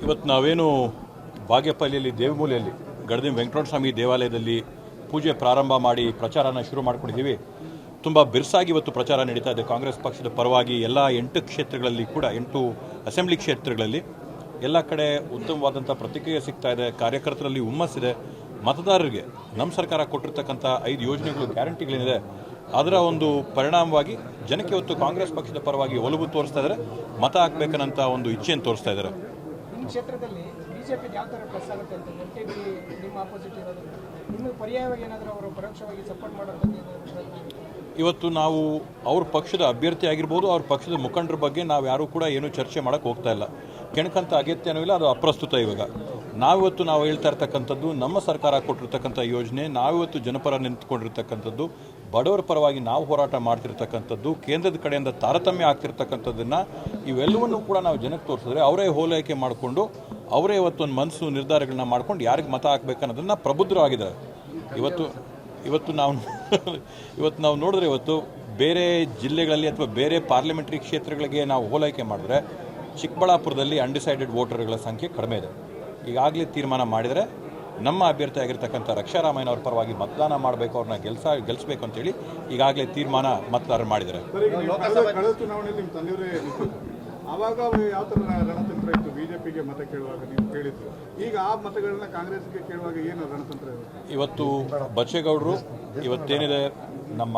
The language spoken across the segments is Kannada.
ಇವತ್ತು ನಾವೇನು ಬಾಗೇಪಲ್ಲಿಯಲ್ಲಿ ದೇವಮೂಲೆಯಲ್ಲಿ ಗಡದಿಂ ವೆಂಕಟರಮಣ ಸ್ವಾಮಿ ದೇವಾಲಯದಲ್ಲಿ ಪೂಜೆ ಪ್ರಾರಂಭ ಮಾಡಿ ಪ್ರಚಾರನ ಶುರು ಮಾಡ್ಕೊಂಡಿದ್ದೀವಿ. ತುಂಬ ಬಿರುಸಾಗಿ ಇವತ್ತು ಪ್ರಚಾರ ನಡೀತಾ ಇದೆ. ಕಾಂಗ್ರೆಸ್ ಪಕ್ಷದ ಪರವಾಗಿ ಎಲ್ಲ 8 ಕ್ಷೇತ್ರಗಳಲ್ಲಿ ಕೂಡ 8 ಅಸೆಂಬ್ಲಿ ಕ್ಷೇತ್ರಗಳಲ್ಲಿ ಎಲ್ಲ ಕಡೆ ಉತ್ತಮವಾದಂಥ ಪ್ರತಿಕ್ರಿಯೆ ಸಿಗ್ತಾ ಇದೆ. ಕಾರ್ಯಕರ್ತರಲ್ಲಿ ಹುಮ್ಮಸ್ಸಿದೆ. ಮತದಾರರಿಗೆ ನಮ್ಮ ಸರ್ಕಾರ ಕೊಟ್ಟಿರ್ತಕ್ಕಂಥ 5 ಯೋಜನೆಗಳು ಗ್ಯಾರಂಟಿಗಳೇನಿದೆ ಅದರ ಒಂದು ಪರಿಣಾಮವಾಗಿ ಜನಕ್ಕೆ ಇವತ್ತು ಕಾಂಗ್ರೆಸ್ ಪಕ್ಷದ ಪರವಾಗಿ ಒಲವು ತೋರಿಸ್ತಾ ಇದ್ದಾರೆ, ಮತ ಹಾಕಬೇಕನ್ನಂಥ ಒಂದು ಇಚ್ಛೆಯನ್ನು ತೋರಿಸ್ತಾ ಇದ್ದಾರೆ. ನಿಮ್ಮ ಕ್ಷೇತ್ರದಲ್ಲಿ ಬಿಜೆಪಿ ಯಾವ ಥರ ಪ್ಲಸ್ ಆಗುತ್ತೆ ಅಂತ MKB ನಿಮ್ಮ ಆಪೋಸಿಟ್ ಇರೋದು ಇನ್ನು ಪರ್ಯಾಯವಾಗಿ ಏನಾದರೂ ಅವರು ಪರೋಕ್ಷವಾಗಿ ಸಪೋರ್ಟ್ ಮಾಡೋದು ಇವತ್ತು ನಾವು ಅವ್ರ ಪಕ್ಷದ ಅಭ್ಯರ್ಥಿ ಆಗಿರ್ಬೋದು, ಅವ್ರ ಪಕ್ಷದ ಮುಖಂಡರ ಬಗ್ಗೆ ನಾವು ಯಾರೂ ಕೂಡ ಏನೂ ಚರ್ಚೆ ಮಾಡೋಕ್ಕೆ ಹೋಗ್ತಾ ಇಲ್ಲ. ಕೆಣಕಂತ ಅಗತ್ಯನೂ ಇಲ್ಲ, ಅದು ಅಪ್ರಸ್ತುತ. ಇವಾಗ ನಾವು ಹೇಳ್ತಾ ಇರ್ತಕ್ಕಂಥದ್ದು ನಮ್ಮ ಸರ್ಕಾರ ಕೊಟ್ಟಿರ್ತಕ್ಕಂಥ ಯೋಜನೆ, ನಾವಿವತ್ತು ಜನಪರ ನಿಂತ್ಕೊಂಡಿರ್ತಕ್ಕಂಥದ್ದು, ಬಡವರ ಪರವಾಗಿ ನಾವು ಹೋರಾಟ ಮಾಡ್ತಿರ್ತಕ್ಕಂಥದ್ದು, ಕೇಂದ್ರದ ಕಡೆಯಿಂದ ತಾರತಮ್ಯ ಆಗ್ತಿರ್ತಕ್ಕಂಥದ್ದನ್ನು ಇವೆಲ್ಲವನ್ನೂ ಕೂಡ ನಾವು ಜನಕ್ಕೆ ತೋರಿಸಿದ್ರೆ ಅವರೇ ಹೋಲೈಕೆ ಮಾಡಿಕೊಂಡು ಅವರೇ ಇವತ್ತೊಂದು ಮನಸ್ಸು ನಿರ್ಧಾರಗಳನ್ನ ಮಾಡ್ಕೊಂಡು ಯಾರಿಗೆ ಮತ ಹಾಕಬೇಕನ್ನೋದನ್ನು ಪ್ರಬುದ್ಧರಾಗಿದ್ದಾರೆ. ಇವತ್ತು ನಾವು ನೋಡಿದ್ರೆ ಇವತ್ತು ಬೇರೆ ಜಿಲ್ಲೆಗಳಲ್ಲಿ ಅಥವಾ ಬೇರೆ ಪಾರ್ಲಿಮೆಂಟ್ರಿ ಕ್ಷೇತ್ರಗಳಿಗೆ ನಾವು ಹೋಲೈಕೆ ಮಾಡಿದ್ರೆ ಚಿಕ್ಕಬಳ್ಳಾಪುರದಲ್ಲಿ ಅನ್ಡಿಸೈಡೆಡ್ ವೋಟರ್ಗಳ ಸಂಖ್ಯೆ ಕಡಿಮೆ ಇದೆ. ಈಗಾಗಲೇ ತೀರ್ಮಾನ ಮಾಡಿದರೆ ನಮ್ಮ ಅಭ್ಯರ್ಥಿ ಆಗಿರ್ತಕ್ಕಂಥ ರಕ್ಷಾರಾಮಯ್ಯನವ್ರ ಪರವಾಗಿ ಮತದಾನ ಮಾಡಬೇಕು, ಅವ್ರನ್ನ ಗೆಲ್ಲಿಸಬೇಕು ಅಂತೇಳಿ ಈಗಾಗಲೇ ತೀರ್ಮಾನ ಮತದಾರರು ಮಾಡಿದ್ದಾರೆ. ಆವಾಗ ಯಾವ ಥರ ರಣತಂತ್ರ ಇತ್ತು ಬಿಜೆಪಿಗೆ ಮತ ಕೇಳುವಾಗ ನೀವು ಕೇಳಿದ್ರು, ಈಗ ಆ ಮತಗಳನ್ನ ಕಾಂಗ್ರೆಸ್ಗೆ ಕೇಳುವಾಗ ಏನು ರಣತಂತ್ರ ಇರುತ್ತೆ? ಇವತ್ತು ಬಚ್ಚೇಗೌಡರು ಇವತ್ತೇನಿದೆ ನಮ್ಮ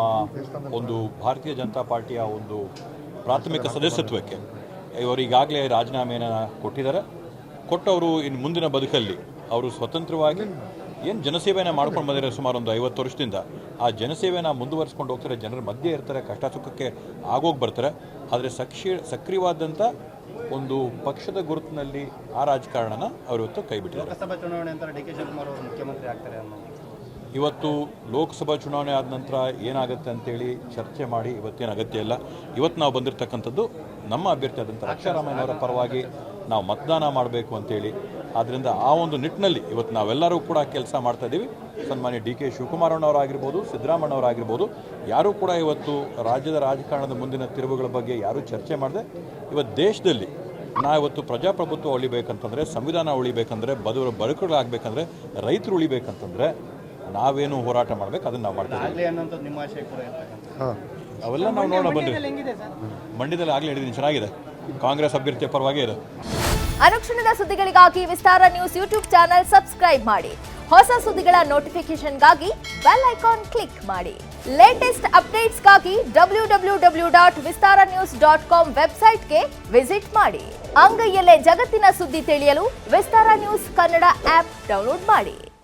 ಒಂದು ಭಾರತೀಯ ಜನತಾ ಪಾರ್ಟಿಯ ಒಂದು ಪ್ರಾಥಮಿಕ ಸದಸ್ಯತ್ವಕ್ಕೆ ಇವರು ಈಗಾಗಲೇ ರಾಜೀನಾಮೆಯನ್ನು ಕೊಟ್ಟಿದ್ದಾರೆ. ಕೊಟ್ಟವರು ಇನ್ನು ಮುಂದಿನ ಬದುಕಲ್ಲಿ ಅವರು ಸ್ವತಂತ್ರವಾಗಿ ಏನು ಜನಸೇವೆಯನ್ನು ಮಾಡ್ಕೊಂಡು ಬಂದಿದ್ದಾರೆ ಸುಮಾರು ಒಂದು 50 ವರ್ಷದಿಂದ. ಆ ಜನಸೇವೆಯನ್ನು ಮುಂದುವರಿಸ್ಕೊಂಡು ಹೋಗ್ತಾರೆ, ಜನರ ಮಧ್ಯೆ ಇರ್ತಾರೆ, ಕಷ್ಟ ಸುಖಕ್ಕೆ ಆಗೋಗಿ ಬರ್ತಾರೆ. ಆದರೆ ಸಕ್ರಿಯವಾದಂಥ ಒಂದು ಪಕ್ಷದ ಗುರುತಿನಲ್ಲಿ ಆ ರಾಜಕಾರಣನ ಅವರು ಇವತ್ತು ಕೈ ಬಿಟ್ಟಿದ್ದಾರೆ. ಲೋಕಸಭಾ ಚುನಾವಣೆ ನಂತರ ಡಿ ಕೆ ಶಿವಕುಮಾರ್ ಅವರು ಮುಖ್ಯಮಂತ್ರಿ ಆಗ್ತಾರೆ ಇವತ್ತು ಲೋಕಸಭಾ ಚುನಾವಣೆ ಆದ ನಂತರ ಏನಾಗುತ್ತೆ ಅಂತೇಳಿ ಚರ್ಚೆ ಮಾಡಿ ಇವತ್ತೇನು ಅಗತ್ಯ ಇಲ್ಲ. ಇವತ್ತು ನಾವು ಬಂದಿರತಕ್ಕಂಥದ್ದು ನಮ್ಮ ಅಭ್ಯರ್ಥಿ ಆದಂಥ ರಕ್ಷಾರಾಮಯ್ಯನವರ ಪರವಾಗಿ ನಾವು ಮತದಾನ ಮಾಡಬೇಕು ಅಂತೇಳಿ. ಆದ್ದರಿಂದ ಆ ಒಂದು ನಿಟ್ಟಿನಲ್ಲಿ ಇವತ್ತು ನಾವೆಲ್ಲರೂ ಕೂಡ ಕೆಲಸ ಮಾಡ್ತಾ ಇದ್ದೀವಿ. ಸನ್ಮಾನ್ಯ ಡಿ ಕೆ ಶಿವಕುಮಾರಣ್ಣವರಾಗಿರ್ಬೋದು, ಸಿದ್ದರಾಮಣ್ಣವರಾಗಿರ್ಬೋದು, ಯಾರೂ ಕೂಡ ಇವತ್ತು ರಾಜ್ಯದ ರಾಜಕಾರಣದ ಮುಂದಿನ ತಿರುವುಗಳ ಬಗ್ಗೆ ಯಾರೂ ಚರ್ಚೆ ಮಾಡದೆ ಇವತ್ತು ದೇಶದಲ್ಲಿ ನಾವಿವತ್ತು ಪ್ರಜಾಪ್ರಭುತ್ವ ಉಳಿಬೇಕಂತಂದರೆ, ಸಂವಿಧಾನ ಉಳಿಬೇಕಂದ್ರೆ, ಬದುಕುಗಳಾಗಬೇಕಂದ್ರೆ, ರೈತರು ಉಳಿಬೇಕಂತಂದರೆ ನಾವೇನು ಹೋರಾಟ ಮಾಡಬೇಕು ಅದನ್ನು ನಾವು ಮಾಡ್ತೀವಿ. ಅವೆಲ್ಲ ನಾವು ನೋಡೋಣ ಬನ್ನಿ. ಮಂಡ್ಯದಲ್ಲಿ ಆಗಲೇ ಹೇಳಿದ್ದೀನಿ, ಚೆನ್ನಾಗಿದೆ. ಕಾಂಗ್ರೆಸ್ ಅಭ್ಯರ್ಥಿಯ ಪರವಾಗಿ ಇದೆ. ಅನುಕ್ಷಣದ ಸುದ್ದಿಗಳಿಗಾಗಿ ವಿಸ್ತಾರ ನ್ಯೂಸ್ ಯೂಟ್ಯೂಬ್ ಚಾನೆಲ್ ಸಬ್ಸ್ಕ್ರೈಬ್ ಮಾಡಿ. ಹೊಸ ಸುದ್ದಿಗಳ ನೋಟಿಫಿಕೇಶನ್ಗಾಗಿ ಬೆಲ್ ಐಕಾನ್ ಕ್ಲಿಕ್ ಮಾಡಿ. ಲೇಟೆಸ್ಟ್ ಅಪ್ಡೇಟ್ಸ್ಗಾಗಿ www.vistaranews.com ವೆಬ್ಸೈಟ್ಗೆ ವಿಸಿಟ್ ಮಾಡಿ. ಅಂಗೈಯಲ್ಲೇ ಜಗತ್ತಿನ ಸುದ್ದಿ ತಿಳಿಯಲು ವಿಸ್ತಾರ ನ್ಯೂಸ್ ಕನ್ನಡ ಆಪ್ ಡೌನ್ಲೋಡ್ ಮಾಡಿ.